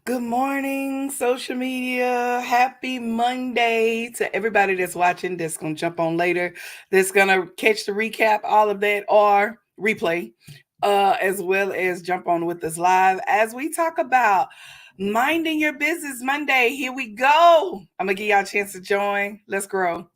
Good morning, social media. Happy Monday to everybody that's watching, that's going to jump on later, that's going to catch the recap, all of that, or replay, as well as jump on with us live as we talk about minding your business Monday. Here we go. I'm going to give y'all a chance to join. Let's grow.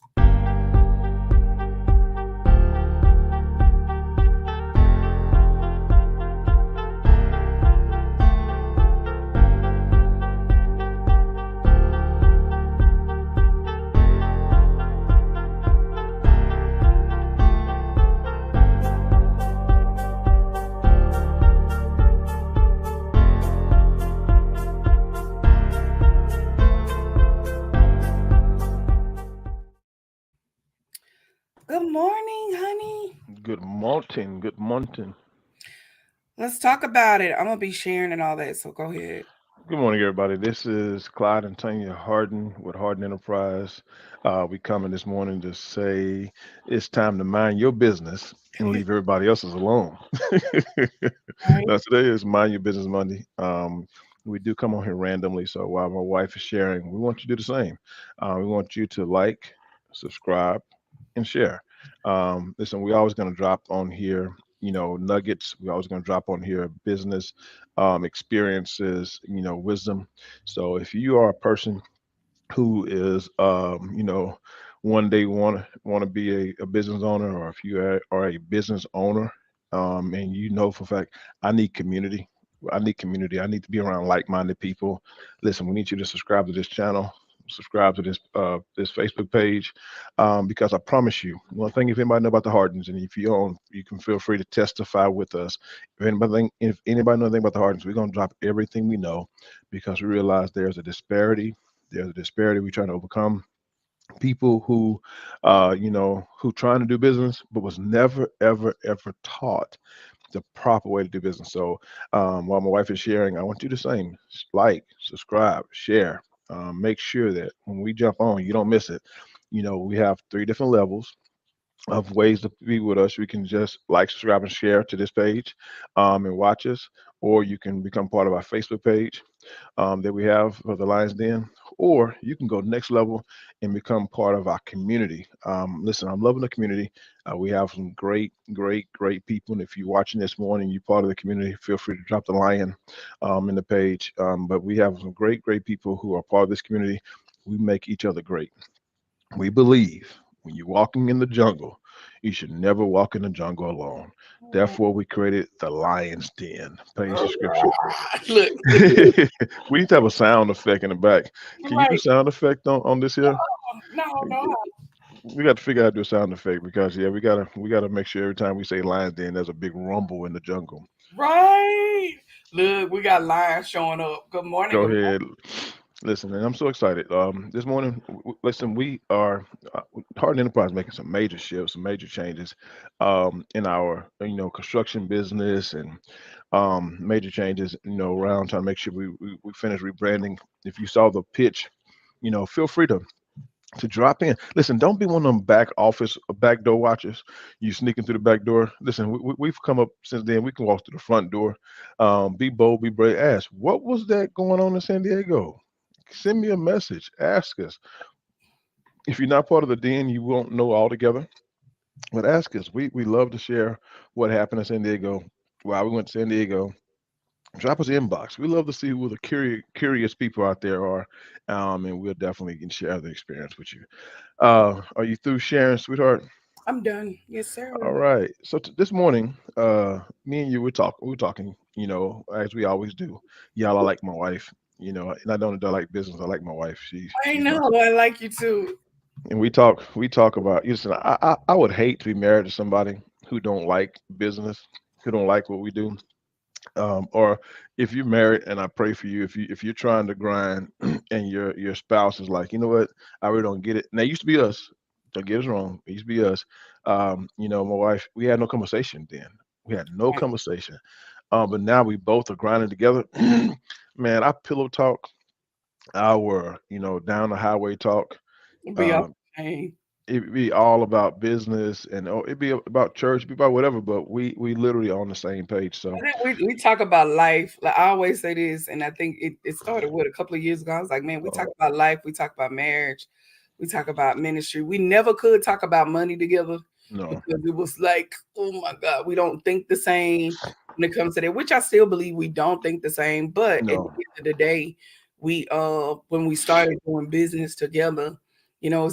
Good morning, honey. Good morning. Good morning. Let's talk about it. I'm going to be sharing and all that, so go ahead. Good morning, everybody. This is Clyde and Tonya Harden with Harden Enterprise. We coming this morning to say it's time to mind your business and leave everybody else's alone. Right. Now, today is Mind Your Business Monday. We do come on here randomly, so while my wife is sharing, we want you to do the same. We want you to like, subscribe, and share. Listen, we're always going to drop on here, nuggets. We're always going to drop on here business experiences, wisdom. So if you are a person who is, one day want to be a business owner, or if you are a business owner, and you know for a fact, I need community. I need community. I need to be around like-minded people. Listen, we need you to subscribe to this channel, subscribe to this Facebook page, because I promise you, one thing, if anybody know about the Hardens, and if you don't, you can feel free to testify with us. If anybody know anything about the Hardens, we're gonna drop everything we know, because we realize there's a disparity. There's a disparity we're trying to overcome. People who trying to do business, but was never, ever, ever taught the proper way to do business. So while my wife is sharing, I want you to same, like, subscribe, share. Make sure that when we jump on, you don't miss it. We have three different levels of ways to be with us. You can just like, subscribe, and share to this page, and watch us, or you can become part of our Facebook page that we have for the Lions Den, or you can go next level and become part of our community. Listen, I'm loving the community. We have some great, great, great people. And if you're watching this morning, you're part of the community, feel free to drop the lion in the page. But we have some great, great people who are part of this community. We make each other great. We believe when you're walking in the jungle, you should never walk in the jungle alone. Therefore, we created the Lion's Den. Page All description. right. Look, We need to have a sound effect in the back. Can you do right. sound effect on this here? No, no. We got to figure out how to do a sound effect, because yeah, we gotta make sure every time we say Lion's Den, there's a big rumble in the jungle. Right. Look, we got lions showing up. Good morning. Go Good morning. ahead. Listen, and I'm so excited. This morning, listen, we are Harden Enterprise making some major shifts, some major changes in our construction business, and major changes around trying to make sure we finish rebranding. If you saw the pitch, feel free to drop in. Listen, don't be one of them back office or back door watchers. You sneaking through the back door. Listen, we've come up since then. We can walk through the front door. Be bold, be brave. Ask, what was that going on in San Diego? Send me a message. Ask us. If you're not part of the den, you won't know altogether. But ask us. We love to share what happened in San Diego. While we went to San Diego, drop us an inbox. We love to see who the curious people out there are, and we'll definitely can share the experience with you. Are you through sharing, sweetheart? I'm done. Yes, sir. All right. So this morning, me and you we're talking, as we always do. Y'all, I like my wife, and I don't like business. I like my wife. I She's know. my, I like you too. and we talk about. Listen, I would hate to be married to somebody who don't like business, who don't like what we do. Or if you're married, and I pray for you, if you're trying to grind and your spouse is like, you know what, I really don't get it. Now, it used to be us. Don't get us wrong. It used to be us. My wife, we had no conversation then. We had no Right. conversation. But now we both are grinding together. Man, our pillow talk, our down the highway talk. Be up. Uh, Hey. it'd be all about business and it'd be about church, it'd be about whatever, but we literally on the same page. So I think we talk about life. Like I always say this, and I think it started with a couple of years ago. I was like, man, we talk uh, about life, we talk about marriage, we talk about ministry. We never could talk about money together no, because it was like, oh my God, we don't think the same when it comes to that, which I still believe we don't think the same. But at the no. end of the day, we when we started doing business together,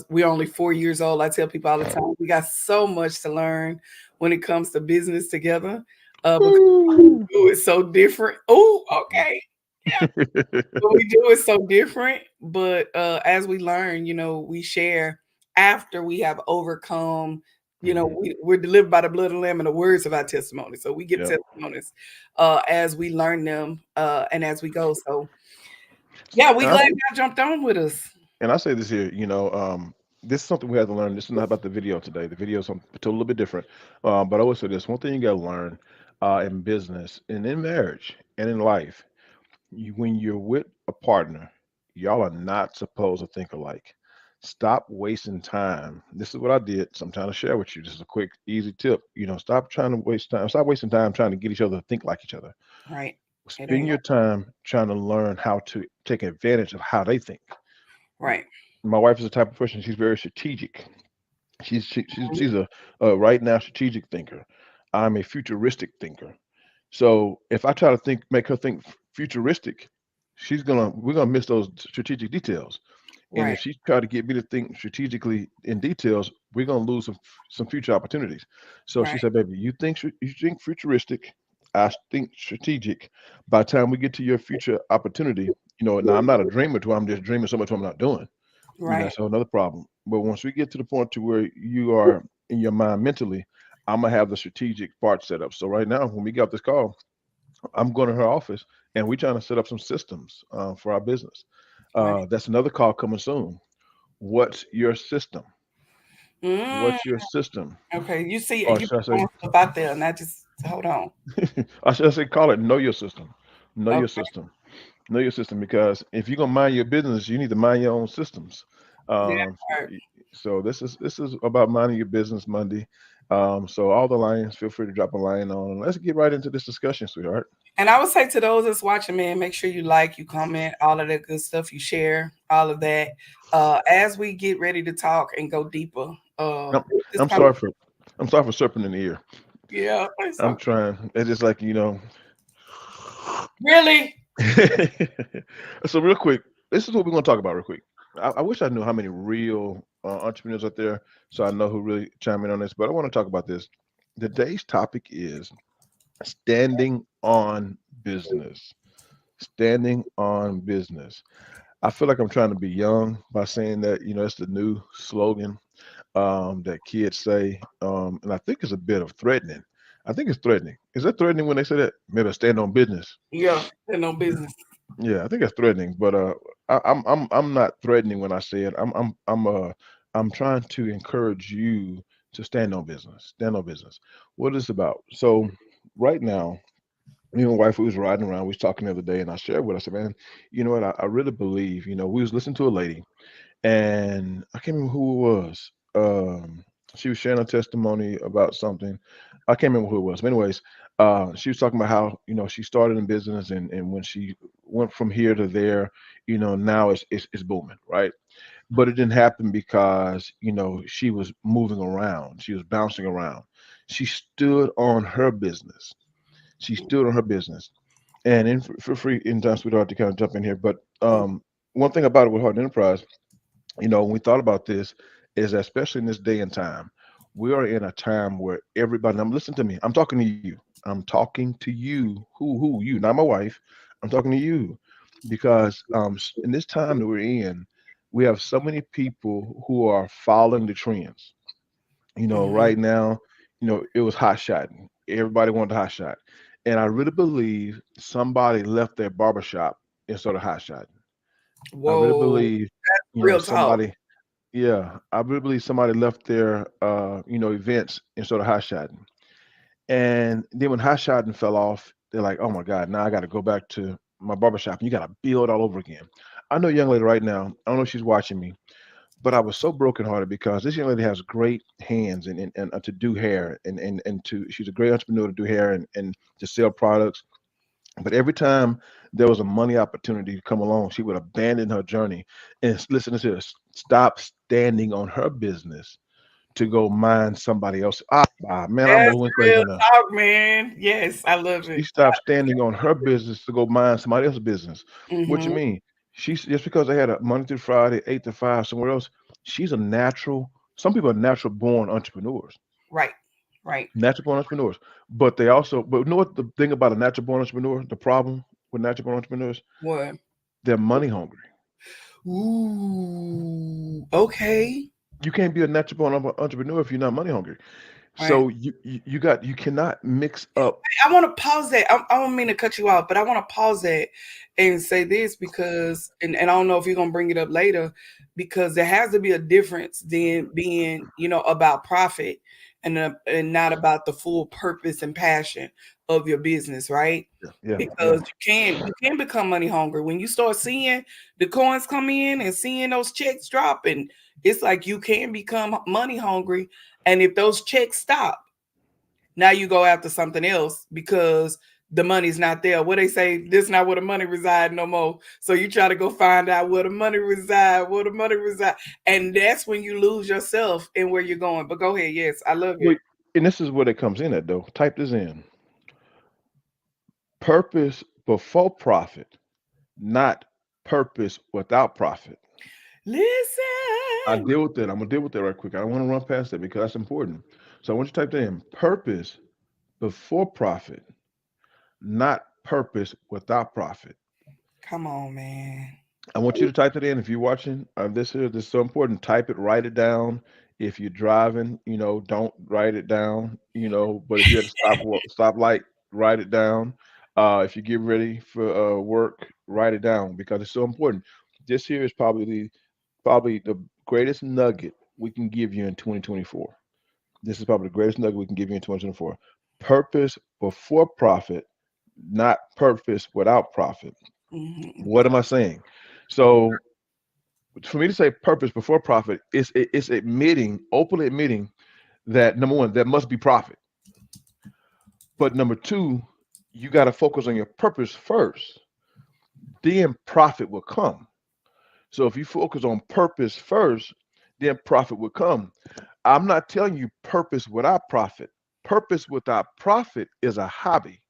we're only 4 years old. I tell people all the time, we got so much to learn when it comes to business together. Because we Woo! do it so different. Oh, okay. Yeah. What we do is so different. But as we learn, we share after we have overcome, Mhm. we're delivered by the blood of the lamb and the words of our testimony. So we give Yep. testimonies as we learn them and as we go. So yeah, we And I glad y'all jumped on with us. and I say this here, this is something we have to learn. This is not about the video today. The video is something a little bit different. But I always say this: one thing you got to learn in business and in marriage and in life, when you're with a partner, y'all are not supposed to think alike. Stop wasting time. This is what I did. So I'm trying to share with you. This is a quick, easy tip. Stop trying to waste time. Stop wasting time trying to get each other to think like each other. Right. It Spend ain't your time trying to learn how to take advantage of how they think. right. My wife is the type of person, she's very strategic. She's a right now strategic thinker. I'm a futuristic thinker. So if I try to make her think futuristic, we're gonna miss those strategic details. And Right. if she try to get me to think strategically in details, we're gonna lose some future opportunities. So she Right. said, "Baby, you think futuristic, I think strategic. By the time we get to your future opportunity, now I'm not a dreamer to where I'm just dreaming so much I'm not doing. Right. That's another problem. But once we get to the point to where you are in your mind mentally, I'm gonna have the strategic part set up. So right now, when we got this call, I'm going to her office and we're trying to set up some systems for our business. Right. That's another call coming soon. What's your system? Mm, What's your system? okay. You see, Or you should I be say, throwing stuff out there, and I just hold on. or should I say, call it know your system. Know your Okay. system. Know your system because if you're gonna mind your business, you need to mind your own systems. That Um, part. so this is about minding your business Monday. So all the lines, feel free to drop a line on. Let's get right into this discussion, sweetheart. And I would say to those that's watching, man, make sure you like, you comment, all of that good stuff, you share, all of that. As we get ready to talk and go deeper, I'm, this I'm kind of sorry for I'm sorry for serpent in the ear. yeah, it's I'm okay. trying. It's just like Really? So real quick, this is what we're gonna talk about real quick. I wish I knew how many real entrepreneurs out there, so I know who really chime in on this. But I want to talk about this. Today's topic is standing on business. Standing on business. I feel like I'm trying to be young by saying that. It's the new slogan that kids say, and I think it's a bit of threatening. I think it's threatening. Is that threatening when they say that? Maybe I stand on business. Yeah, they're no business. Yeah, I think it's threatening, but I'm not threatening when I say it. I'm trying to encourage you to stand on business. Stand on business. What is it about? So right now, me and my wife, we was riding around. We was talking the other day, and I shared with her. I said, "Man, you know what? I really believe. We was listening to a lady, and I can't remember who it was. She was sharing a testimony about something. I can't remember who it was. But anyways, she was talking about how she started in business, and when she went from here to there, now it's booming, right? But it didn't happen because she was moving around, she was bouncing around. She stood on her business. She stood on her business, and for free in time, sweetheart, to kind of jump in here. But one thing about it with Harden Enterprise, when we thought about this, is that especially in this day and time, we are in a time where everybody, now listen to me, I'm talking to you. I'm talking to you, who, you, not my wife. I'm talking to you because in this time that we're in, we have so many people who are following the trends. Hmm. Right now, it was hot shotting. Everybody wanted a hot shot. And I really believe somebody left their barbershop and started hot shotting. I really Whoa, believe, real talk. somebody, yeah, I really believe somebody left their, events and started hot shotting. And then when hot shotting fell off, they're like, oh my God, now I got to go back to my barbershop and you got to build all over again. I know a young lady right now, I don't know if she's watching me, But I was so brokenhearted because this young lady has great hands and to do hair and to she's a great entrepreneur to do hair and to sell products. But every time there was a money opportunity to come along, she would abandon her journey and listen to this, stop standing on her business to go mind somebody else. Man, I That's almost went crazy real on that. talk, man. Yes, I love She it. stopped standing on her business to go mind somebody else's business. What you Mm-hmm. mean? She's just because they had a Monday through Friday, 8 to 5 somewhere else. She's a natural. Some people are natural born entrepreneurs, Right. Right. natural born entrepreneurs. But they also, but you know what the thing about a natural born entrepreneur? The problem with natural born entrepreneurs, What? they're money hungry. Ooh. Okay. You can't be a natural born entrepreneur if you're not money hungry. Right. So you cannot mix up. I want to pause that. I don't mean to cut you off, but I want to pause that and say this because, and I don't know if you're gonna bring it up later, because there has to be a difference than being, about profit and not about the full purpose and passion of your business, right? Yeah, yeah, yeah. Because you can become money hungry when you start seeing the coins come in and seeing those checks drop, and it's like you can become money hungry, and if those checks stop now you go after something else because the money's not there. What they say, this not where the money reside no more. So you try to go find out where the money reside. And that's when you lose yourself in where you're going. But go ahead. Yes, I love it. Wait, and this is where it comes in at though. Type this in: purpose before profit, not purpose without profit. I Listen. deal with that. I'm gonna deal with that right quick. I don't want to run past that because that's important. So I want you to type that in: purpose before profit, not purpose without profit. Come on, man. I want you to type it in. If you're watching, this is so important. Type it, write it down. If you're driving, don't write it down. But if you're at a stop light, write it down. If you get ready for work, write it down because it's so important. This here is probably the greatest nugget we can give you in 2024. This is probably the greatest nugget we can give you in 2024. Purpose before profit, not purpose without profit. Hmm. What am I saying? So for me to say purpose before profit it's openly admitting that number one, there must be profit. But number two, you got to focus on your purpose first. Then profit will come. So if you focus on purpose first, then profit will come. I'm not telling you purpose without profit. Purpose without profit is a hobby.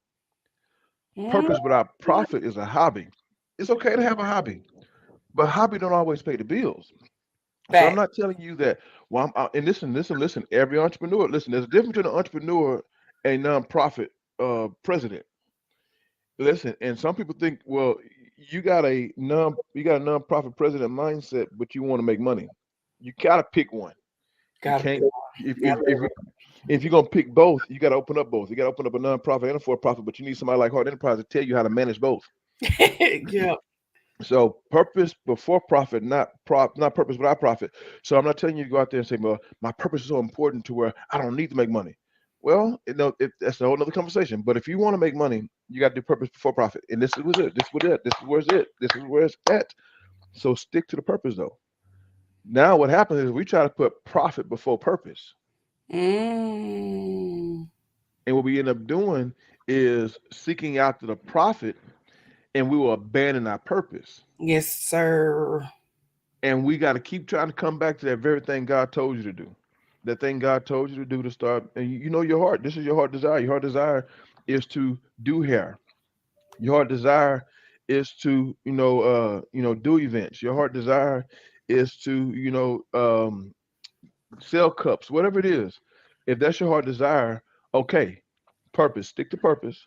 Purpose without profit is a hobby. It's okay to have a hobby, but hobby don't always pay the bills. So I'm Fact. not telling you that. Well, and listen. Every entrepreneur, listen. There's a difference between an entrepreneur and a nonprofit president. Listen, and some people think, well, you got a nonprofit president mindset, but you want to make money. You gotta pick one. You Gotta can't. pick If one. if if, you- if you're gonna pick both, you got to open up both. You got to open up a nonprofit and a for-profit, but you need somebody like Harden Enterprise to tell you how to manage both. Yeah. So purpose before profit, not purpose without profit. So I'm not telling you to go out there and say, well, my purpose is so important to where I don't need to make money. Well, that's a whole other conversation. But if you want to make money, you got to do purpose before profit. And this is what it. This is what it. This is where's it. This is where it's at. So stick to the purpose though. Now what happens is we try to put profit before purpose. Mm. And what we end up doing is seeking after the profit and we will abandon our purpose. Yes, sir. And we got to keep trying to come back to that very thing God told you to do. That thing God told you to do to start. And you know your heart. This is your heart desire. Your heart desire is to do hair. Your heart desire is to, do events. Your heart desire is to, sell cups, whatever it is. If that's your heart desire, okay, purpose, stick to purpose.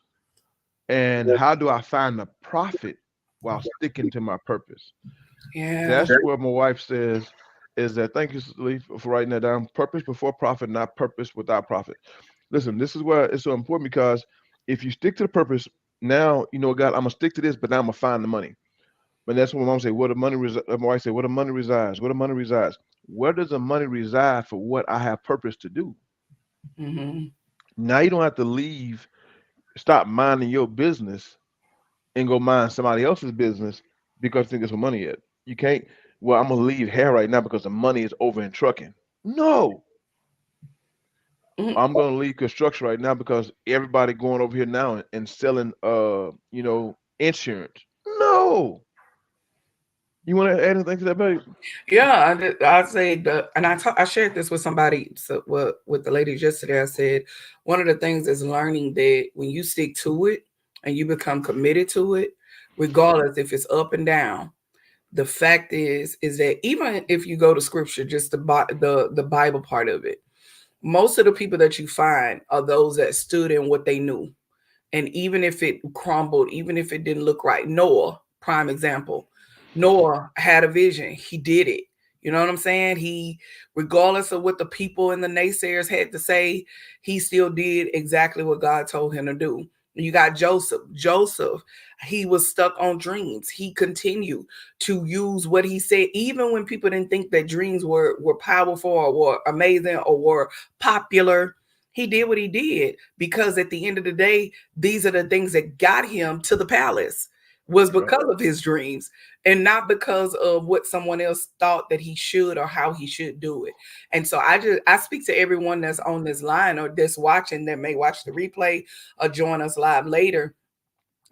And how do I find the profit while sticking to my purpose? Yeah. That's what my wife says is that thank you, Lee, for writing that down. Purpose before profit, not purpose without profit. Listen, this is where it's so important because if you stick to the purpose, now you know God, I'm gonna stick to this, but now I'm gonna find the money. But that's what my mom say, where the money my wife say, where the money resides, where the money resides. Where does the money reside for what I have purpose to do? Hmm. Now you don't have to stop minding your business and go mind somebody else's business because you think it's for money yet. You can't. Well, I'm gonna leave hair right now because the money is over in trucking. No, Mhm. I'm gonna leave construction right now because everybody going over here now and selling insurance. No. You want to add anything to that, babe? Yeah, I say and I shared this with somebody, so with the ladies yesterday. I said one of the things is learning that when you stick to it and you become committed to it, regardless if it's up and down. The fact is that even if you go to scripture, just the Bible part of it, most of the people that you find are those that stood in what they knew. And even if it crumbled, even if it didn't look right, Noah, prime example, Noah had a vision. He did it. You know what I'm saying? He, regardless of what the people and the naysayers had to say, he still did exactly what God told him to do. You got Joseph. Joseph, he was stuck on dreams. He continued to use what he said, even when people didn't think that dreams were powerful or were amazing or were popular. He did what he did because at the end of the day, these are the things that got him to the palace was Yep. because of his dreams and not because of what someone else thought that he should or how he should do it. And so I speak to everyone that's on this line or that's watching that may watch the replay or join us live later,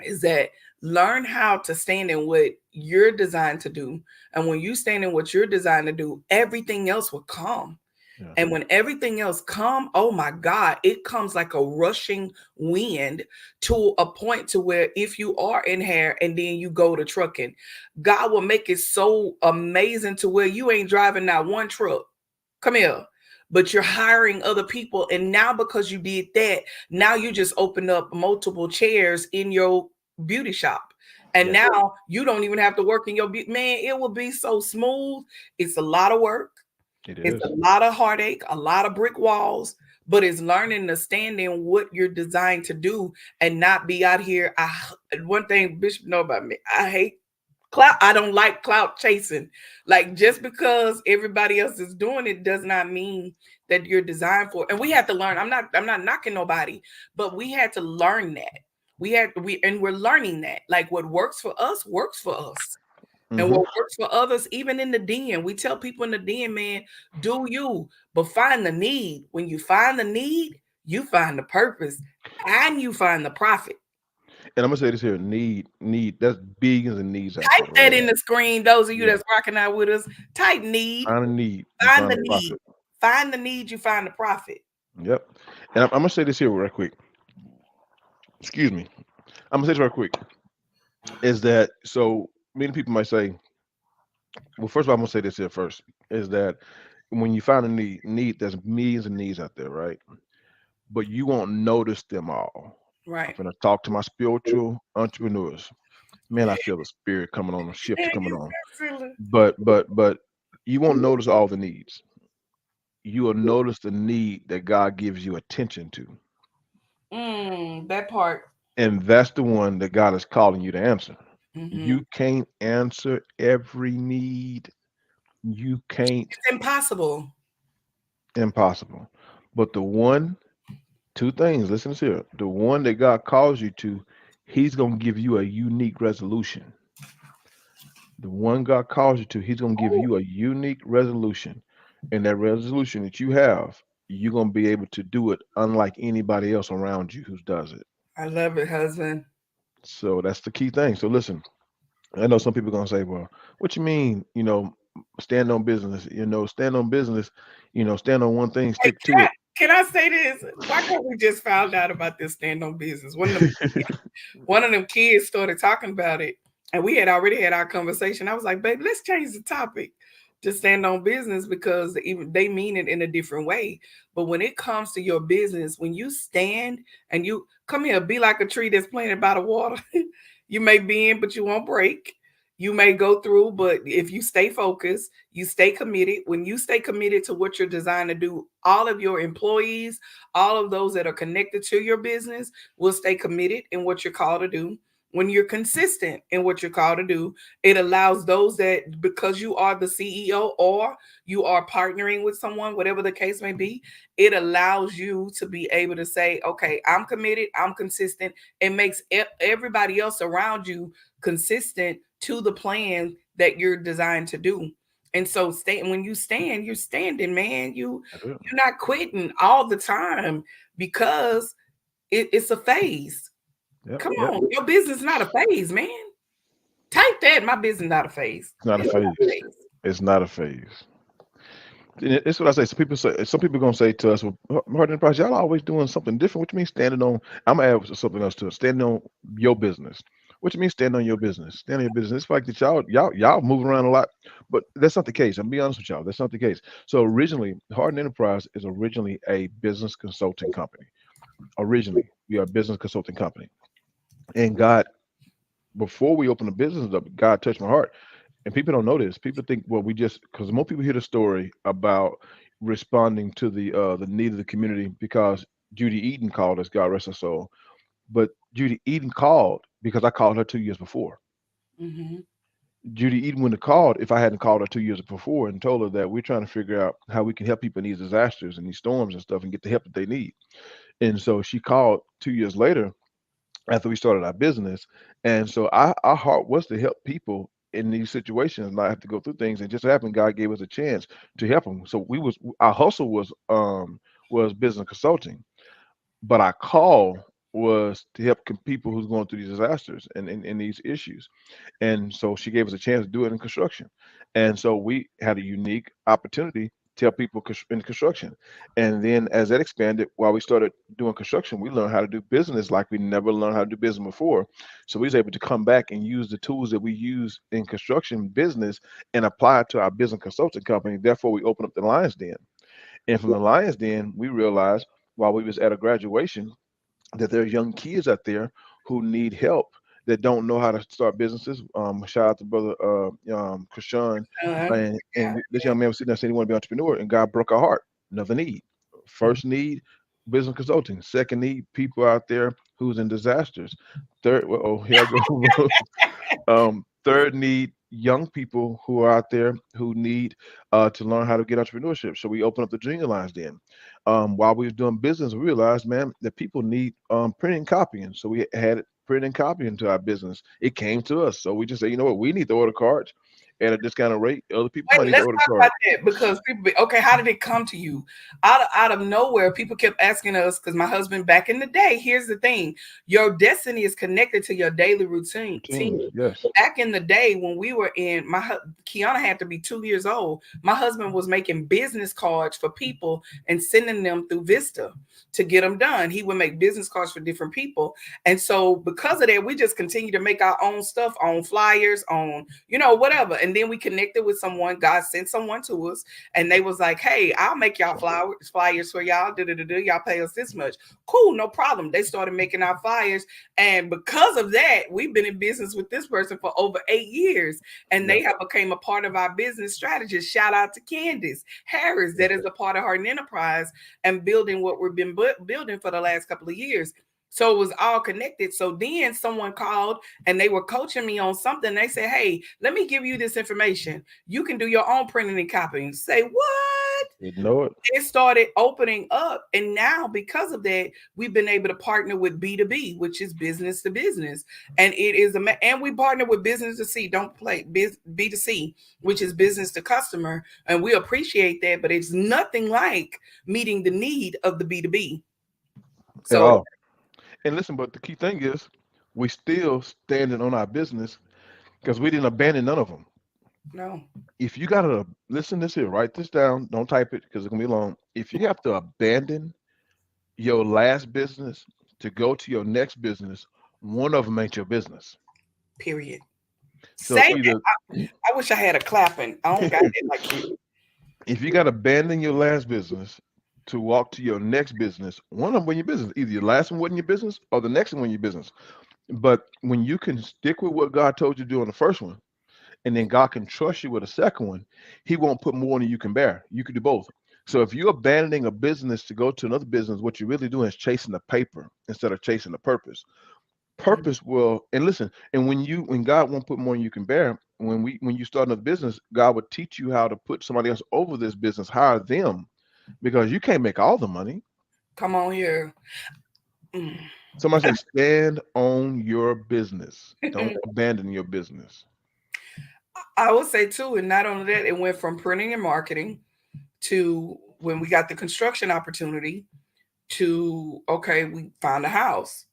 is that learn how to stand in what you're designed to do. And when you stand in what you're designed to do, everything else will come. Yeah. And when everything else come, oh my God, it comes like a rushing wind to a point to where if you are in hair and then you go to trucking, God will make it so amazing to where you ain't driving now one truck. Come here. But you're hiring other people. And now because you did that, now you just open up multiple chairs in your beauty shop. And Yeah. now you don't even have to work in your man. It will be so smooth. It's a lot of work. It It's a is. lot of heartache, a lot of brick walls, but it's learning to stand in what you're designed to do and not be out here. One thing Bishop know about me, I hate clout. I don't like clout chasing. Like just because everybody else is doing it does not mean that you're designed for it. And we had to learn. I'm not knocking nobody, but we had to learn that. And we're learning that. Like what works for us works for us. And Hmm. what works for others, even in the den, we tell people in the den, man, do you, but find the need. When you find the need, you find the purpose and you find the profit. And I'm gonna say this here: need. That's billions and needs out Type there, that right? in the screen, those of you Yeah. that's rocking out with us. Type need, Find a need, you find find the a need, profit. find the need, you find the profit. Yep. And I'm gonna say this here real quick. Excuse me. I'm gonna say this real quick. Is that so? Many people might say, well, first of all, I'm gonna say this here first. Is that when you find a need, there's millions of needs out there, right? But you won't notice them all. I'm Right. gonna talk to my spiritual entrepreneurs. Man, I feel the spirit coming on, the shift Man, coming you on. so silly. But you won't notice all the needs. You will notice the need that God gives you attention to. That part. And that's the one that God is calling you to answer. Hmm. You can't answer every need. You can't, It's impossible. impossible. But the one, two things, listen to here. The one that God calls you to, He's going to give you a unique resolution. The one God calls you to, He's going to give Oh, you a unique resolution. And that resolution that you have, you're going to be able to do it unlike anybody else around you who does it. I love it, husband. So that's the key thing. So listen, I know some people are gonna say, "Well, what you mean? Stand on business. Stand on business. Stand on one thing, Hey, stick to it." can I say this? Why can't we just found out about this stand on business? One of them kids started talking about it, and we had already had our conversation. I was like, baby, let's change the topic to stand on business because even they mean it in a different way. But when it comes to your business, when you stand and you come here, be like a tree that's planted by the water. You may bend, but you won't break. You may go through, but if you stay focused, you stay committed. When you stay committed to what you're designed to do, all of your employees, all of those that are connected to your business will stay committed in what you're called to do. When you're consistent in what you're called to do, it allows those that, because you are the CEO or you are partnering with someone, whatever the case may be, it allows you to be able to say, okay, I'm committed, I'm consistent. It makes everybody else around you consistent to the plan that you're designed to do. And so when you stand, you're standing, man. That's it. You're not quitting all the time because it's a phase. Yep. Come Yep. on, your business is not a phase, man. Type that. My business not a phase. It's not a It's not a phase. phase. It's not a phase. And it's what I say. Some people gonna say to us, "Well, Harden Enterprise, y'all always doing something different." What you mean standing on? I'm gonna add something else to it. Standing on your business. What you mean standing on your business? Standing on your business. It's like that y'all moving around a lot, but that's not the case. I'm gonna be honest with y'all. That's not the case. So originally, Harden Enterprise is originally a business consulting company. Originally, we are a business consulting company, and God, before we opened the business up, God touched my heart. And people don't know this. People think, well, we just because more people hear the story about responding to the need of the community because Judy Eden called us, God rest her soul. But Judy Eden called because I called her 2 years before. Mm-hmm. Judy Eden wouldn't have called if I hadn't called her 2 years before and told her that we're trying to figure out how we can help people in these disasters and these storms and stuff and get the help that they need. And so she called 2 years later after we started our business. And so our heart was to help people in these situations, not have to go through things. And just so happened, God gave us a chance to help them. So our hustle was business consulting, but our call was to help people who's going through these disasters and these issues. And so she gave us a chance to do it in construction. And so we had a unique opportunity to help people in construction. And then as that expanded, while we started doing construction, we learned how to do business like we never learned how to do business before. So we was able to come back and use the tools that we use in construction business and apply it to our business consulting company. Therefore, we opened up the Lions Den. And from the Lions Den, we realized while we was at a graduation that there are young kids out there who need help that don't know how to start businesses. Shout out to brother Krishan, and this young man was sitting there saying he wanted to be an entrepreneur, and God broke our heart. Another need. First need, business consulting. Second need, people out there who's in disasters. Third, well, oh, here I go. Third need, young people who are out there who need to learn how to get entrepreneurship. So we open up the Junior Lines then. While we was doing business, we realized, man, that people need printing and copying. So we had it printing and copying to our business. It came to us. So we just say, you know what, we need to order cards at a discounted rate. Other people might Wait, need to let's order talk about cards. that because people be okay. How did it come to you? Out of nowhere, people kept asking us because my husband back in the day. Here's the thing: your destiny is connected to your daily routine. Routines, yes. Back in the day when we were in Kiana had to be 2 years old. My husband was making business cards for people and sending them through Vista to get them done. He would make business cards for different people, and so because of that, we just continue to make our own stuff, on flyers, on whatever. And then we connected with someone. God sent someone to us, and they was like, "Hey, I'll make y'all flyers for y'all. Y'all pay us this much. Cool, no problem." They started making our flyers, and because of that, we've been in business with this person for over 8 years, and Yeah. they have become a part of our business strategist. Shout out to Candace Harris, that is a part of Harden Enterprise and building what we've been building for the last couple of years. So it was all connected. So then someone called and they were coaching me on something. They said, "Hey, let me give you this information. You can do your own printing and copying." Say, what? Didn't know it. It started opening up. And now, because of that, we've been able to partner with B2B, which is business to business. And it is, and we partner with business to C, don't play B2C, which is business to customer. And we appreciate that, but it's nothing like meeting the need of the B2B. At So, all. And listen, but the key thing is we still standing on our business because we didn't abandon none of them. no. If you gotta listen this here, write this down, don't type it because it's gonna be long. If you have to abandon your last business to go to your next business, one of them ain't your business. Period. So it's Say either that. I wish I had a clapping. I don't got it like you. if you gotta abandon your last business to walk to your next business, one of them in your business. Either your last one wasn't your business or the next one in your business. But when you can stick with what God told you to do on the first one, and then God can trust you with a second one, He won't put more than you can bear. You can do both. So if you're abandoning a business to go to another business, what you're really doing is chasing the paper instead of chasing the purpose. Purpose will, and listen, and when God won't put more than you can bear, when you start another business, God will teach you how to put somebody else over this business, hire them, because you can't make all the money. Come on here. Mm. Somebody say stand on your business. Don't abandon your business. I would say too, and not only that, it went from printing and marketing to when we got the construction opportunity to okay, we found a house.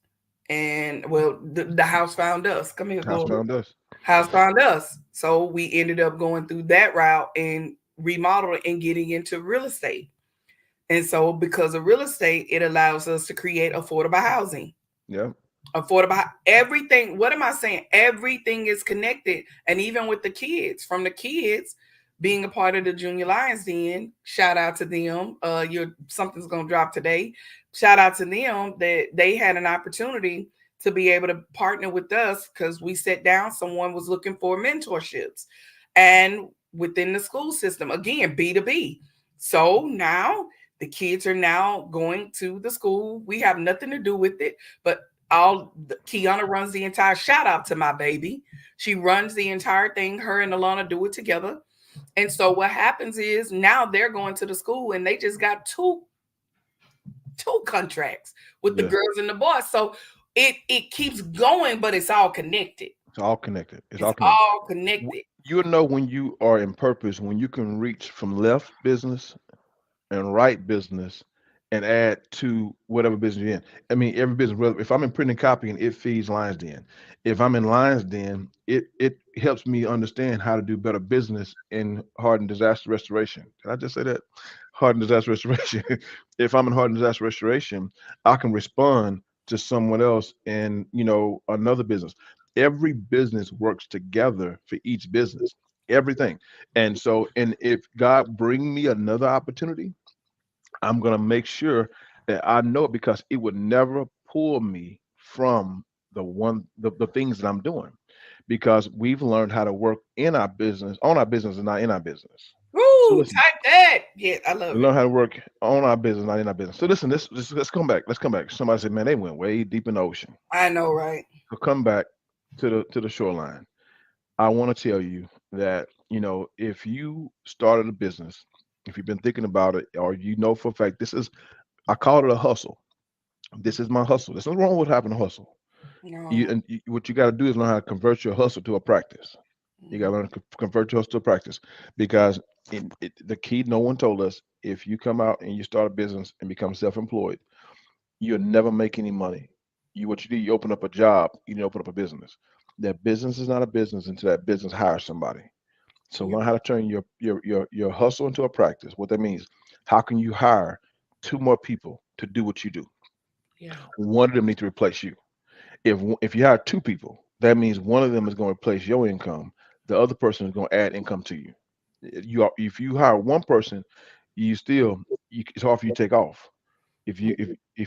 And well, the house found us. Come here, House glory. found us. House found us. So we ended up going through that route and remodeling and getting into real estate. And so because of real estate, it allows us to create affordable housing. Yeah. Affordable everything. What am I saying? Everything is connected. And even with the kids, from the kids being a part of the Junior Lions Den, shout out to them. Your something's gonna drop today. Shout out to them that they had an opportunity to be able to partner with us because we sat down, someone was looking for mentorships and within the school system, again, B2B. So now the kids are now going to the school. We have nothing to do with it, but all Kiana runs the entire shout out to my baby. She runs the entire thing. Her and Alana do it together. And so what happens is now they're going to the school and they just got two contracts with the Yeah. girls and the boys. So it keeps going, but it's all connected. It's all connected. It's It's all connected. all connected. You'll know when you are in purpose, when you can reach from left business and right business and add to whatever business you're in. I mean, every business, if I'm in printing and copying, it feeds Lions Den. If I'm in Lions Den, it helps me understand how to do better business in hardened disaster restoration. Did I just say that? Hardened disaster restoration. If I'm in hardened disaster restoration, I can respond to someone else in, another business. Every business works together for each business. Everything. And if God bring me another opportunity, I'm going to make sure that I know it because it would never pull me from the things that I'm doing because we've learned how to work in our business, on our business, and not in our business. So Woo, listen, type that. Yeah, I we love it. learn how to work on our business, not in our business. So listen, let's come back. Let's come back. Somebody said, man, they went way deep in the ocean. I know, right? So come back to the shoreline. I want to tell you that, if you started a business, if you've been thinking about it, or for a fact, I call it a hustle. This is my hustle. There's nothing wrong with having a hustle. No. What you got to do is learn how to convert your hustle to a practice. You got to learn to convert your hustle to a practice because the key no one told us, if you come out and you start a business and become self-employed, you'll never make any money. What you do, you open up a job, you need to open up a business. That business is not a business until that business hires somebody. So Yeah. learn how to turn your hustle into a practice. What that means, how can you hire two more people to do what you do? Yeah. One of them needs to replace you. If you hire two people, that means one of them is going to replace your income. The other person is going to add income to you. If you hire one person, you still it's hard for you to take off. If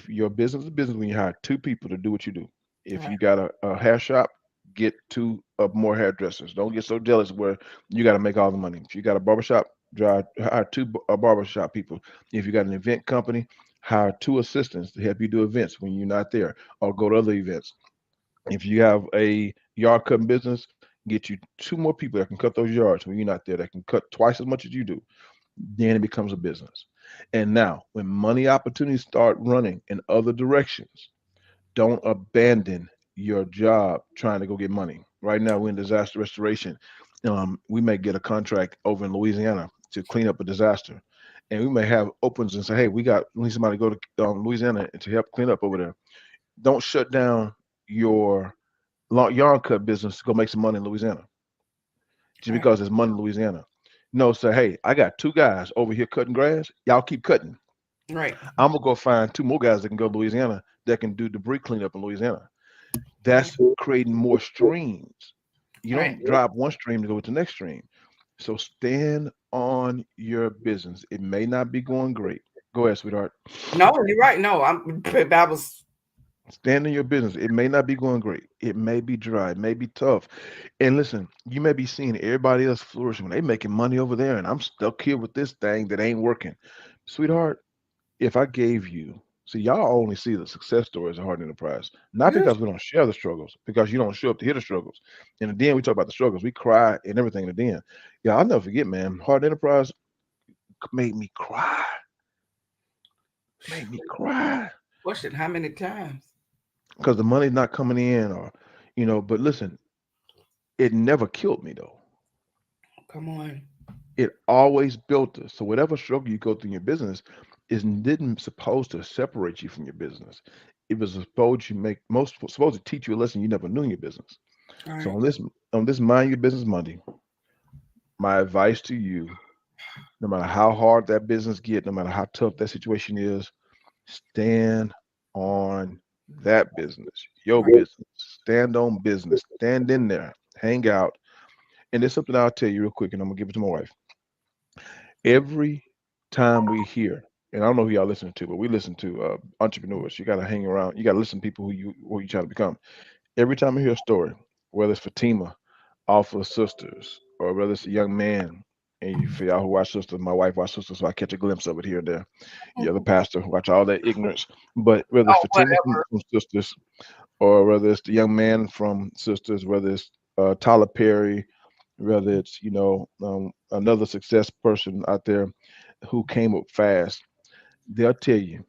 your business is business when you hire two people to do what you do. If Right. you got a hair shop, get two more hairdressers. Don't get so jealous where you got to make all the money. If you got a barbershop, hire two barbershop people. If you got an event company, hire two assistants to help you do events when you're not there, or go to other events. If you have a yard cutting business, get you two more people that can cut those yards when you're not there, that can cut twice as much as you do. Then it becomes a business. And now, when money opportunities start running in other directions, don't abandon your job trying to go get money. Right now, we're in disaster restoration. We may get a contract over in Louisiana to clean up a disaster. And we may have opens and say, hey, we need somebody to go to Louisiana to help clean up over there. Don't shut down your yard cut business to go make some money in Louisiana just Right. because there's money in Louisiana. No, say, hey, I got two guys over here cutting grass. Y'all keep cutting. Right. I'm gonna go find two more guys that can go to Louisiana that can do debris cleanup in Louisiana. Right. That's creating more streams. You Right. don't drop one stream to go to the next stream. So stand on your business. It may not be going great. Go ahead, sweetheart. No, you're right. No, that was Stand in your business. It may not be going great. It may be dry. It may be tough. And listen, you may be seeing everybody else flourishing when they making money over there, and I'm stuck here with this thing that ain't working. Sweetheart, if I gave you, see, y'all only see the success stories of Harden Enterprise, not good. because we don't share the struggles, because you don't show up to hear the struggles. And then we talk about the struggles. We cry and everything in the den. Yeah, I'll never forget, man. Harden Enterprise made me cry. Made me cry. Question, how many times? Because the money's not coming in, or, but listen, it never killed me though. Come on. It always built us. So whatever struggle you go through in your business is didn't supposed to separate you from your business. It was supposed to teach you a lesson you never knew in your business. All So right. on this Mind Your Business Monday, my advice to you, no matter how hard that business get, no matter how tough that situation is, stand on that business, your Right. business. Stand on business. Stand in there. Hang out. And there's something I'll tell you real quick, and I'm gonna give it to my wife. Every time we hear, and I don't know who y'all listen to, but we listen to entrepreneurs. You got to hang around. You got to listen to people who you trying to become. Every time I hear a story, whether it's Fatima, off of Sisters, or whether it's a young man, and you for y'all who watch Sisters, my wife watch Sisters, so I catch a glimpse of it here and there. The other pastor watch all that ignorance, but whether it's Oh, Fatima whatever. from Sisters, or whether it's the young man from Sisters, whether it's Tyler Perry, whether it's another success person out there who came up fast, they'll tell you,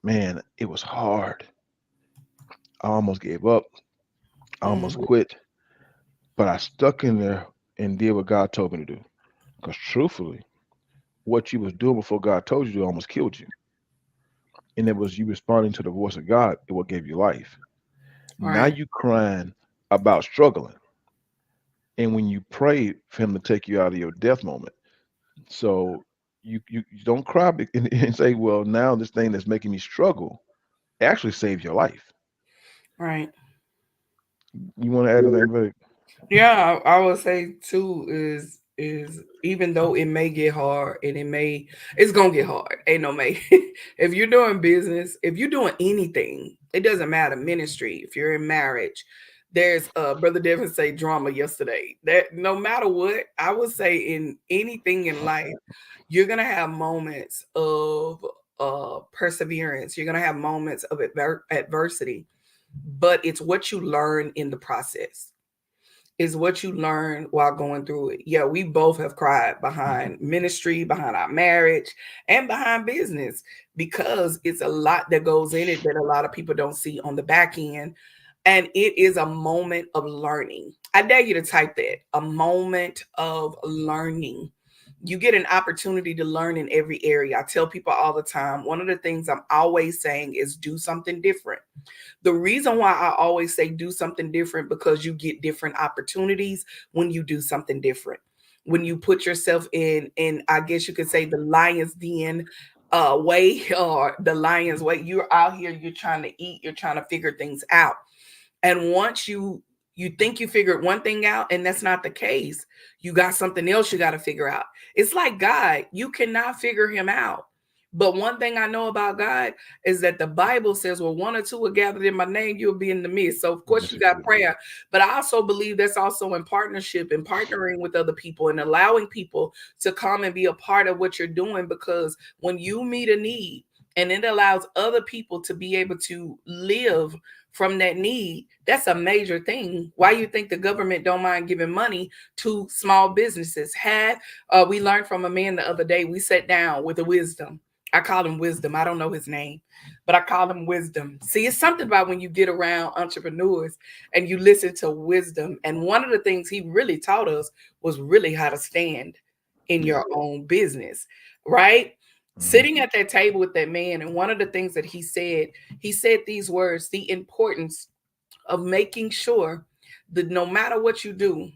man, it was hard. I almost gave up. I almost Mm, quit, but I stuck in there and did what God told me to do. Because truthfully, what you was doing before God told you to do almost killed you. And it was you responding to the voice of God, it what gave you life. Now right. you crying about struggling. And when you pray for him to take you out of your death moment. So you don't cry and say, well, now this thing that's making me struggle actually saved your life. Right. You want to add anything, babe? Yeah, I would say too is even though it may get hard and it's gonna get hard. Ain't no may. If you're doing business, if you're doing anything, it doesn't matter ministry. If you're in marriage, there's Brother Devin say drama yesterday. That no matter what, I would say in anything in life, you're gonna have moments of perseverance. You're gonna have moments of adversity, but it's what you learn in the process is what you learn while going through it. Yeah, we both have cried behind ministry, behind our marriage, and behind business because it's a lot that goes in it that a lot of people don't see on the back end. And it is a moment of learning. I dare you to type that a moment of learning. You get an opportunity to learn in every area. I tell people all the time, one of the things I'm always saying is do something different. The reason why I always say do something different because you get different opportunities when you do something different. When you put yourself in I guess you could say the lion's den way or the lion's way, you're out here, you're trying to eat, you're trying to figure things out. And once you think you figured one thing out and that's not the case, you got something else you got to figure out. It's like God, you cannot figure him out. But one thing I know about God is that the Bible says, well, one or two are gathered in my name, you'll be in the midst. So, of course, Yes, you it got will. prayer. But I also believe that's also in partnership and partnering with other people and allowing people to come and be a part of what you're doing. Because when you meet a need and it allows other people to be able to live from that need, that's a major thing. Why you think the government don't mind giving money to small businesses? We learned from a man the other day, we sat down with a wisdom. I call him wisdom. I don't know his name, but I call him wisdom. See, it's something about when you get around entrepreneurs and you listen to wisdom. And one of the things he really taught us was really how to stand in Yeah. your own business, right? Hmm. Sitting at that table with that man, and one of the things that he said these words, the importance of making sure that no matter what you do,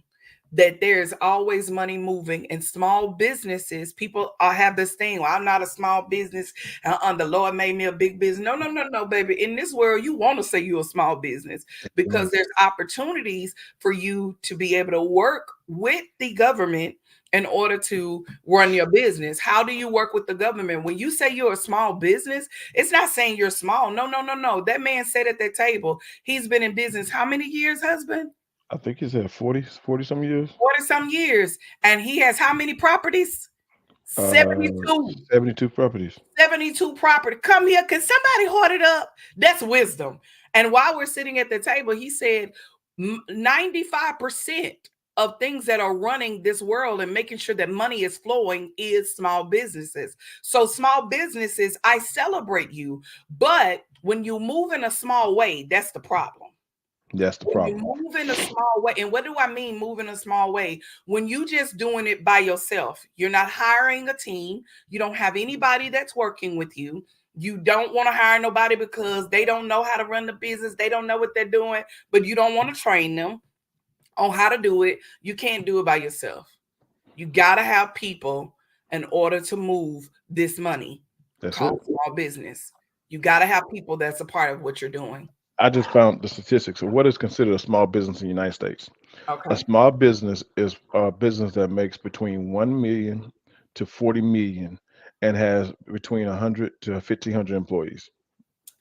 that there's always money moving and small businesses. People have this thing, well, I'm not a small business. The Lord made me a big business. No, no, no, no, baby. In this world, you want to say you're a small business because Amen. there's opportunities for you to be able to work with the government in order to run your business. How do you work with the government? When you say you're a small business, it's not saying you're small. No, no, no, no. That man said at that table, he's been in business how many years, husband? I think he's at 40 some years. 40 some years. And he has how many properties? Uh, 72. 72 properties. 72 property. Come here. Can somebody hoard it up? That's wisdom. And while we're sitting at the table, he said 95% of things that are running this world and making sure that money is flowing is small businesses. So, small businesses, I celebrate you. But when you move in a small way, that's the problem. That's the When you problem. move in a small way, and what do I mean move in a small way? When you just doing it by yourself, you're not hiring a team, you don't have anybody that's working with you. You don't want to hire nobody because they don't know how to run the business, they don't know what they're doing, but you don't want to train them on how to do it. You can't do it by yourself. You got to have people in order to move this money That's it. called small business. You got to have people that's a part of what you're doing. I just found the statistics of what is considered a small business in the United States. A Okay. small business is a business that makes between 1 million to 40 million and has between 100 to 1,500 employees.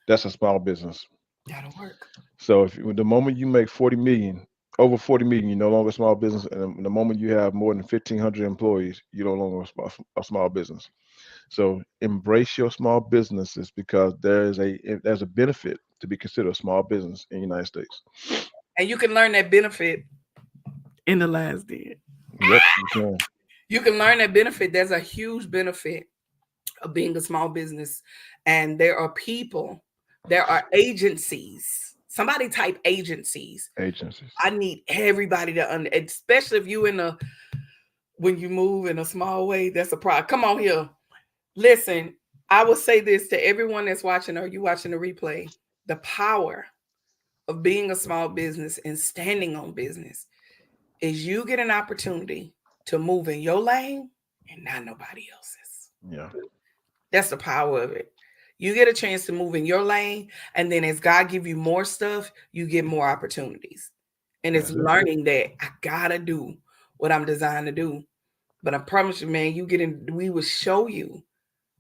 That's a small business. That'll work. So if the moment you make 40 million, over 40 million, you're no longer a small business. And the moment you have more than 1,500 employees, you're no longer a small business. So embrace your small businesses because there's a benefit to be considered a small business in the United States. And you can learn that benefit in the last day. Yep, you can. You can learn that benefit. There's a huge benefit of being a small business. And there are people, there are agencies. Somebody type agencies. Agencies. I need everybody to especially if you in a when you move in a small way, that's a problem. Come on here. Listen, I will say this to everyone that's watching or you watching the replay. The power of being a small business and standing on business is you get an opportunity to move in your lane and not nobody else's. Yeah, That's the power of it. You get a chance to move in your lane, and then as God give you more stuff, you get more opportunities. And it's that's it. learning that I gotta do what I'm designed to do. But I promise you, man, we will show you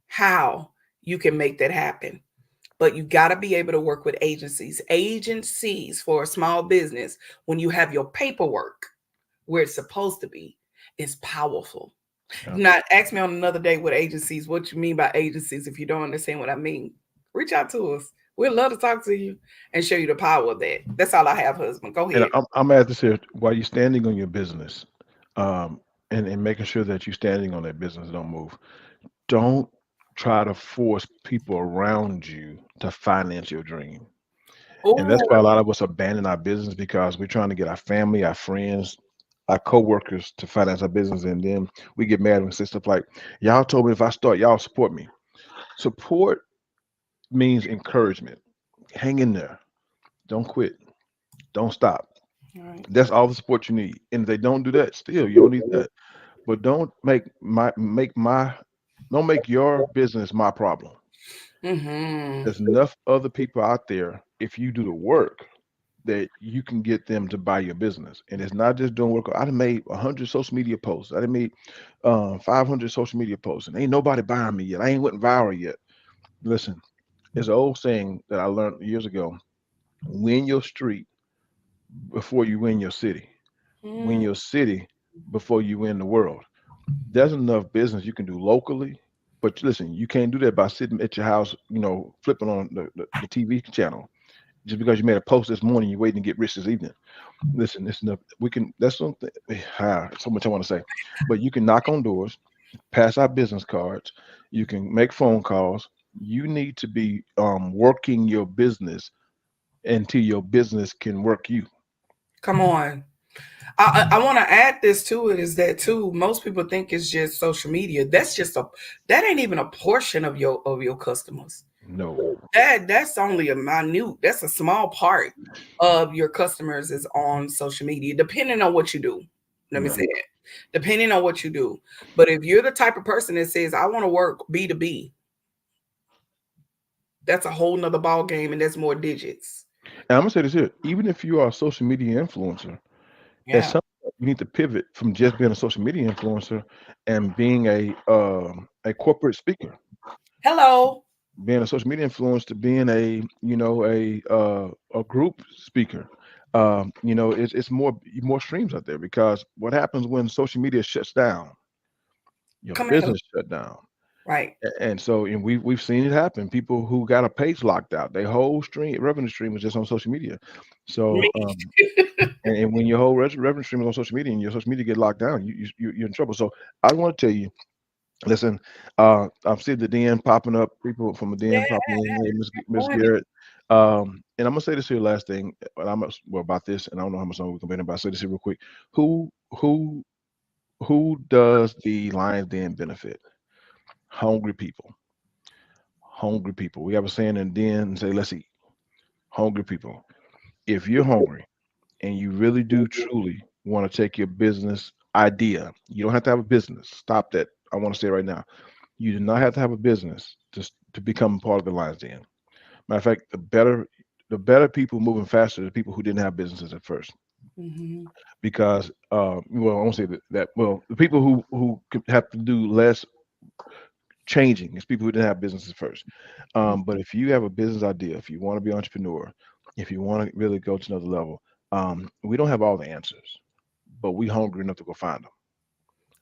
how you can make that happen. But you got to be able to work with agencies. Agencies for a small business, when you have your paperwork where it's supposed to be, is powerful. Yeah. Not ask me on another day what agencies, what you mean by agencies. If you don't understand what I mean, reach out to us. We'd love to talk to you and show you the power of that. That's all I have, husband. Go And ahead. I'm at this here while you're standing on your business, um, and making sure that you're standing on that business, don't move. Don't try to force people around you to finance your dream. And that's Oh, why a lot of us abandon our business because we're trying to get our family, our friends, our coworkers to finance our business, and then we get mad and say stuff like, "Y'all told me if I start, y'all support me." Support means encouragement. Hang in there. Don't quit. Don't stop. all right. That's all the support you need. And if they don't do that, still you don't need that. But don't make your business my problem. Mm-hmm. There's enough other people out there. If you do the work, that you can get them to buy your business. And it's not just doing work. I done made 100 social media posts. I done made 500 social media posts, and ain't nobody buying me yet. I ain't went viral yet. Listen, there's an old saying that I learned years ago: win your street before you win your city. Win Mm, your city before you win the world. There's enough business you can do locally, but listen, you can't do that by sitting at your house, flipping on the TV channel. Just because you made a post this morning, you're waiting to get rich this evening. Listen, it's enough. We can. That's something. So much I want to say, but you can knock on doors, pass out business cards. You can make phone calls. You need to be working your business until your business can work you. come on. I want to add this to it is that too most people think it's just social media. That ain't even a portion of your customers. No. That's only a minute, that's a small part of your customers is on social media, depending on what you do. Let me Yeah. say that. Depending on what you do. But if you're the type of person that says, I want to work B2B, that's a whole nother ball game and that's more digits. And I'm gonna say this here: even if you are a social media influencer, at Yeah. some point you need to pivot from just being a social media influencer and being a corporate speaker. Hello. Being a social media influencer to being a group speaker. It's more streams out there because what happens when social media shuts down, your Come here. business shut down. Right. And we've seen it happen. People who got a page locked out, their whole revenue stream was just on social media. So Me. and when your whole revenue stream is on social media and your social media get locked down, you're in trouble. So I want to tell you, listen, I'm seeing the DN popping up, people from the DN Yeah. popping in. Hey, Miss Morning. Garrett. and I'm gonna say this here last thing, and well about this, and I don't know how much longer we can be in, but I'll say this here real quick. Who who who does the Lions Den benefit? Hungry people. Hungry people. We have a saying in Den and say, let's eat. Hungry people. If you're hungry and you really do truly want to take your business idea, you don't have to have a business. Stop that. I want to say right now. You do not have to have a business to become part of the Lions Den. Matter of fact, the better people moving faster are the people who didn't have businesses at first. Mm-hmm. Because well, I won't say that well, the people who could have to do less changing is people who didn't have businesses first. But if you have a business idea, if you want to be an entrepreneur, if you want to really go to another level, we don't have all the answers, but we hungry enough to go find them.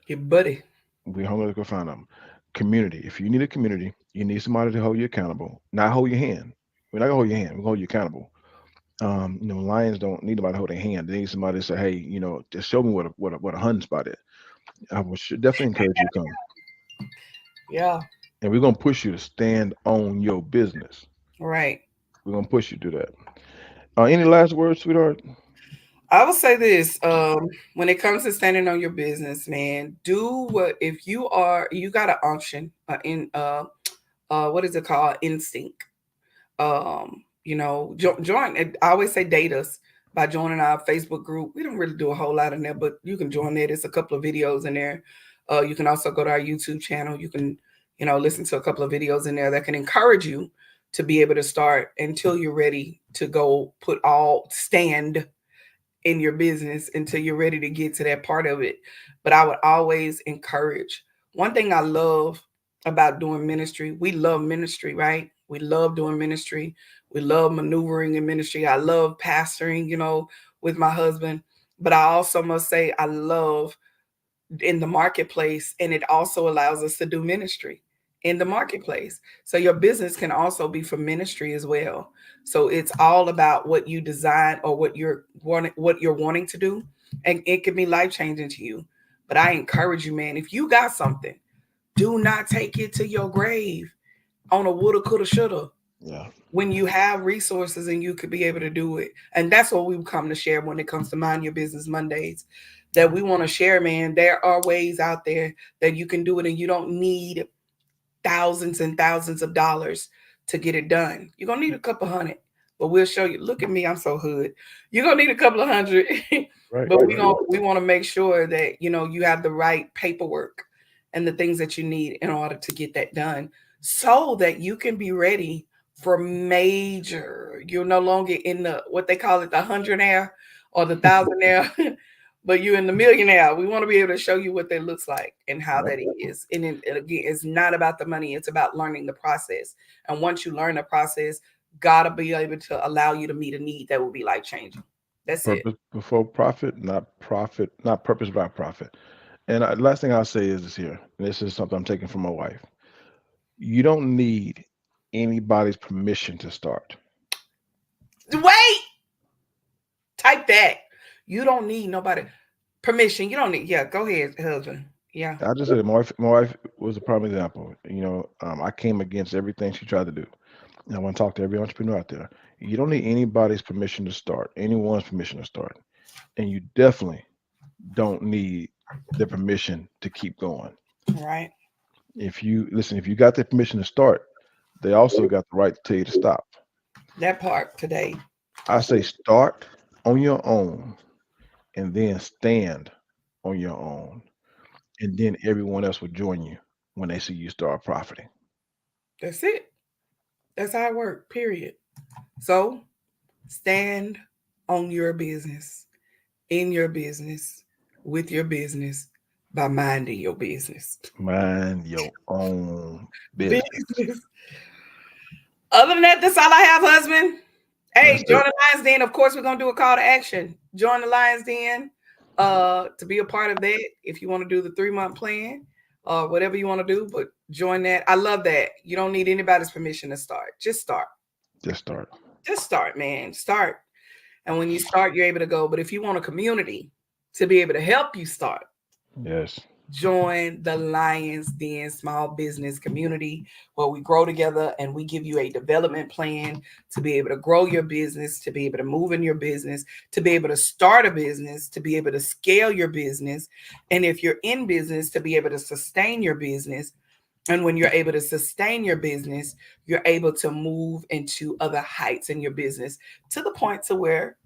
Your buddy. We hungry to go find them. Community. If you need a community, you need somebody to hold you accountable, not hold your hand. We're not gonna hold your hand. We're gonna hold you accountable. Lions don't need nobody to hold their hand. They need somebody to say, "Hey, just show me what a hunting spot is." I would should definitely encourage you to come, Yeah. and we're gonna push you to stand on your business. Right. We're gonna push you to do that. Any last words, sweetheart? I will say this, when it comes to standing on your business, man, do what if you got an unction, in what is it called? Instinct. Join. I always say date us by joining our Facebook group. We don't really do a whole lot in there, but you can join there. There's a couple of videos in there. You can also go to our YouTube channel. You can, listen to a couple of videos in there that can encourage you to be able to start until you're ready to go put all stand in your business until you're ready to get to that part of it. But I would always encourage. One thing I love about doing ministry, we love ministry, right? We love doing ministry. We love maneuvering in ministry. I love pastoring, with my husband. But I also must say, I love in the marketplace, and it also allows us to do ministry in the marketplace. So your business can also be for ministry as well. So it's all about what you design or what you're wanting to do, and it can be life changing to you. But I encourage you, man, if you got something, do not take it to your grave on a woulda, coulda, shoulda. Yeah, When you have resources and you could be able to do it. And that's what we come to share when it comes to Mind Your Business Mondays. That we want to share, man. There are ways out there that you can do it, and you don't need thousands and thousands of dollars to get it done. You're gonna need a couple hundred, but we'll show you. Look at me, I'm so hood. You're gonna need a couple of hundred, right, but right. we want to make sure that you have the right paperwork and the things that you need in order to get that done, so that you can be ready for major. You're no longer in the what they call it, the hundredaire or the thousandaire, but you're in the millionaire. We want to be able to show you what that looks like and how Yep. that is. And again, it's not about the money, it's about learning the process. And once you learn the process, gotta be able to allow you to meet a need that will be life changing. That's it. Purpose before profit, not purpose by profit. And last thing I'll say is this here, and this is something I'm taking from my wife. You don't need anybody's permission to start. Wait, type that. You don't need nobody permission. You don't need, yeah, go ahead, husband. Yeah. I just said my wife was a prime example. I came against everything she tried to do. And I want to talk to every entrepreneur out there. You don't need anybody's permission to start, anyone's permission to start. And you definitely don't need the permission to keep going. Right. If you got the permission to start, they also got the right to tell you to stop. That part today. I say start on your own and then stand on your own. And then everyone else will join you when they see you start profiting. That's it. That's how it works, period. So stand on your business, in your business, with your business, by minding your business. Mind your own business. Business. Other than that, that's all I have, husband. That's Hey, join it. the Lions Den. Of course, we're gonna do a call to action. Join the Lions Den to be a part of that. If you want to do the 3-month plan or whatever you want to do, but join that. I love that. You don't need anybody's permission to start. Just start. Just start. Just start, man. Start. And when you start, you're able to go. But if you want a community to be able to help you start, Yes. join the Lions Den small business community where we grow together and we give you a development plan to be able to grow your business, to be able to move in your business, to be able to start a business, to be able to scale your business. And if you're in business, to be able to sustain your business. And when you're able to sustain your business, you're able to move into other heights in your business to the point to where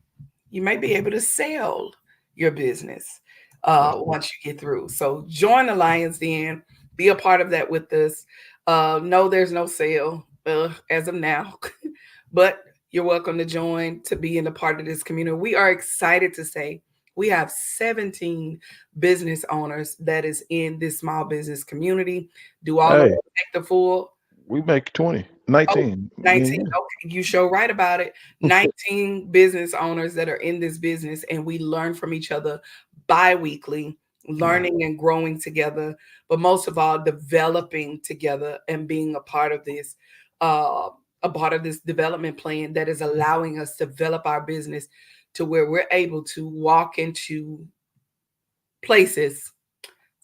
you may be able to sell your business once you get through. So join the Lions Den, be a part of that with us. No, there's no sale as of now, but you're welcome to join to be in a part of this community. We are excited to say we have 17 business owners that is in this small business community. Do all of Hey, them take the full? we make 20, Oh, 19. 19. Me and Okay, you show right about it. you. 19 business owners that are in this business, and we learn from each other bi-weekly, Yeah. learning and growing together, but most of all, developing together and being uh, a part of this development plan that is allowing us to develop our business to where we're able to walk into places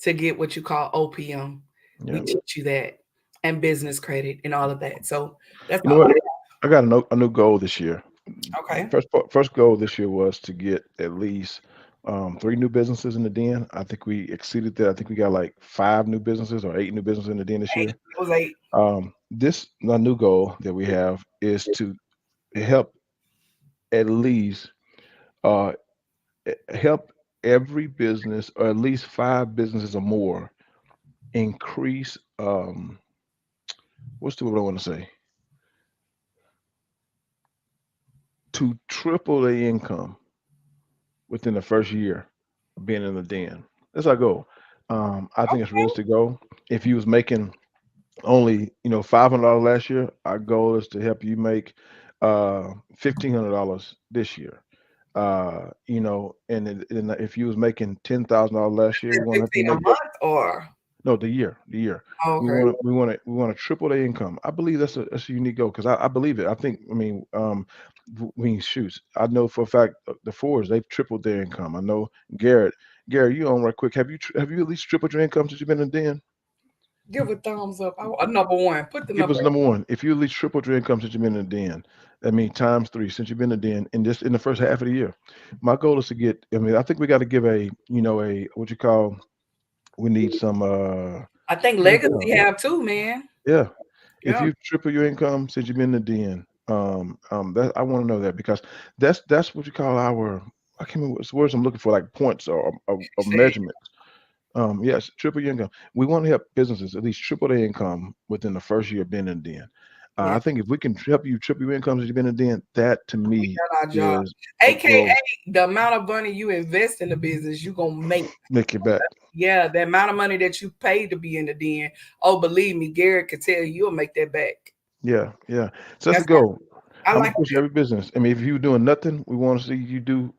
to get what you call OPM. We Yeah. teach you that and business credit and all of that. So that's You know all what? I I got a new goal this year. Okay. First goal this year was to get at least 3 new businesses in the den. I think we exceeded that. I think we got like 5 new businesses or 8 new businesses in the den this 8. year. It was 8. This my new goal that we have is to help at least uh, help every business or at least 5 businesses or more increase. What's the word I want to say? To triple their income within the first year of being in the den. That's our goal. I think it's Okay. realistic goal. If you was making only $500 last year, our goal is to help you make $1,500 this year. And if you was making $10,000 last year, we want to help you 15 a make month or no, the year. oh, We okay. want to we want to triple their income. I believe that's a unique goal because I believe it. I mean, shoots. I know for a fact the Fords they've tripled their income. I know Garrett, you on right quick. Have you at least tripled your income since you've been in the den? Give a thumbs up. Number one. Put the Give number. us number one. If you at least tripled your income since you've been in the den, that means times 3 since you've been in the den in just in the first half of the year. My goal is to get. I mean, I think we got to give a what you call. We need some. I think What do you call Legacy have too, man. it? Yeah. If Yeah. you triple your income since you've been in the den, that I want to know that because that's what you call our. I can't remember what's the words I'm looking for, like points or Say, measurements. Yes, triple your income. We want to help businesses at least triple their income within the first year of being in the den. yeah, I think if we can help you triple your income since you've been in the den, that to we me got our job. is a goal. AKA the amount of money you invest in the business, you gonna make. Make it back. Yeah, the amount of money that you paid to be in the den. Oh, believe me, Garrett could tell you you'll make that back. Yeah, yeah. So that's the That's goal. I I'm gonna like push every business. I mean, if you doing nothing, we want to see you do,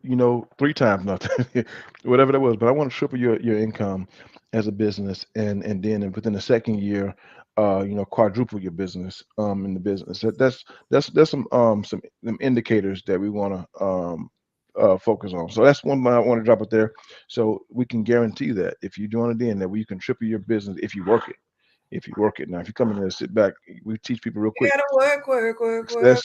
3 times nothing, whatever that was. But I want to triple your income as a business, and then within the second year, quadruple your business in the business. That's some indicators that we want to focus on. So that's one I want to drop it there, so we can guarantee that if you join it in, that you can triple your business if you work it. If you work it now, if you come in there and sit back, we teach people real quick. yeah, to work. Success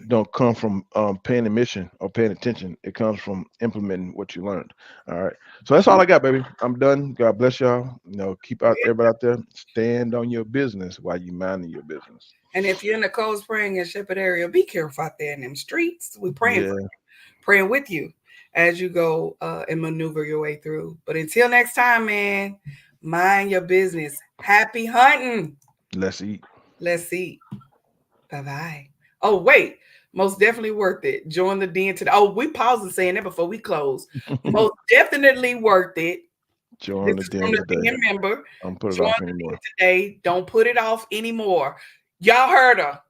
don't come from paying admission or paying attention. It comes from implementing what you learned. All right. So that's all I got, baby. I'm done. God bless y'all. Keep out everybody out there. Stand on your business while you minding your business. And if you're in the Cold Spring and Shepherd area, be careful out there in them streets. We Yeah. praying with you as you go and maneuver your way through. But until next time, man, mind your business. Happy hunting. Let's eat. Let's see. Bye bye. Oh, wait. Most definitely worth it. Join the den today. Oh, we paused and saying that before we close. Most definitely worth it. This Join the is from den the today. den member. Don't put it Join off the den anymore. today. Don't put it off anymore. Y'all heard her.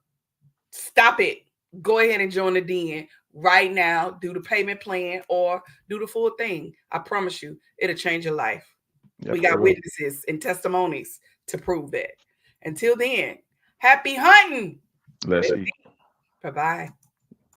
Stop it. Go ahead and join the den right now. Do the payment plan or do the full thing. I promise you, it'll change your life. We Yep, it got will. witnesses and testimonies to prove that. Until then, happy hunting. Let's eat. Bye bye.